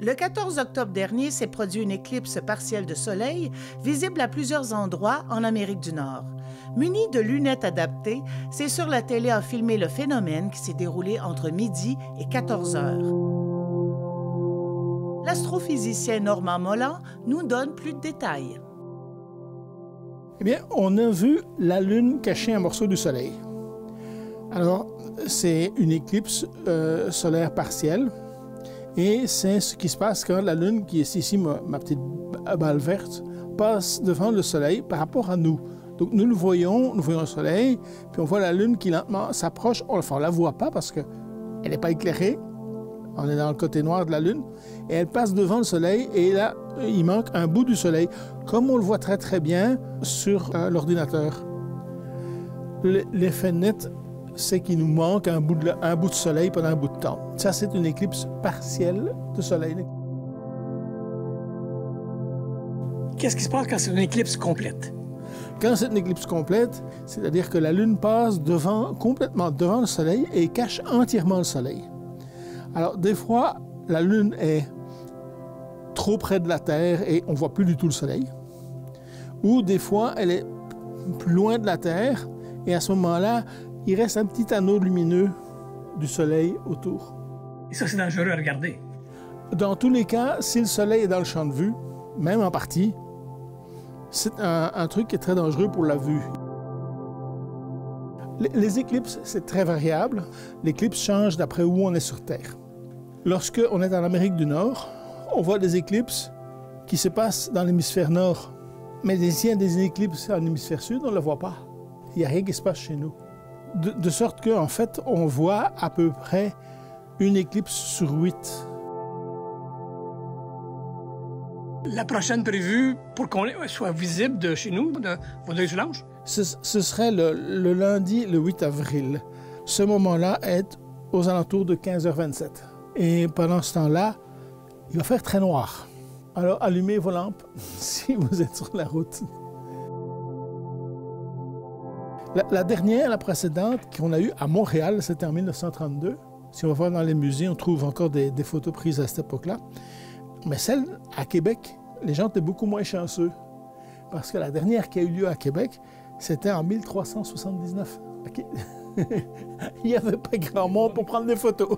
Le 14 octobre dernier s'est produit une éclipse partielle de soleil, visible à plusieurs endroits en Amérique du Nord. Muni de lunettes adaptées, C'est sur la télé a filmé le phénomène qui s'est déroulé entre midi et 14 heures. L'astrophysicien Normand Molland nous donne plus de détails. Eh bien, on a vu la Lune cacher un morceau du Soleil. Alors, c'est une éclipse solaire partielle. Et c'est ce qui se passe quand la Lune, qui est ici, ma petite balle verte, passe devant le Soleil par rapport à nous. Donc nous voyons le Soleil, puis on voit la Lune qui lentement s'approche. Enfin, on ne la voit pas parce qu'elle n'est pas éclairée. On est dans le côté noir de la Lune. Et elle passe devant le Soleil et là, il manque un bout du Soleil, comme on le voit très très bien sur l'ordinateur. L'effet net, c'est qu'il nous manque un bout de soleil pendant un bout de temps. Ça, c'est une éclipse partielle de soleil. Qu'est-ce qui se passe quand c'est une éclipse complète? Quand c'est une éclipse complète, c'est-à-dire que la Lune passe complètement devant le soleil et cache entièrement le soleil. Alors, des fois, la Lune est trop près de la Terre et on ne voit plus du tout le soleil. Ou des fois, elle est plus loin de la Terre et à ce moment-là, il reste un petit anneau lumineux du Soleil autour. Et ça, c'est dangereux à regarder. Dans tous les cas, si le Soleil est dans le champ de vue, même en partie, c'est un truc qui est très dangereux pour la vue. Les éclipses, c'est très variable. L'éclipse change d'après où on est sur Terre. Lorsque on est en Amérique du Nord, on voit des éclipses qui se passent dans l'hémisphère nord. Mais s'il y a des éclipses en hémisphère sud, on ne le voit pas. Il n'y a rien qui se passe chez nous. De sorte qu'en fait, on voit à peu près une éclipse sur 8. La prochaine prévue pour qu'on soit visible de chez nous, de Vaudreuil-Soulanges? Ce serait le lundi, le 8 avril. Ce moment-là est aux alentours de 15h27. Et pendant ce temps-là, il va faire très noir. Alors allumez vos lampes si vous êtes sur la route. La dernière, la précédente, qu'on a eue à Montréal, c'était en 1932. Si on va voir dans les musées, on trouve encore des photos prises à cette époque-là. Mais celle à Québec, les gens étaient beaucoup moins chanceux. Parce que la dernière qui a eu lieu à Québec, c'était en 1379. Il n'y avait pas grand monde pour prendre des photos.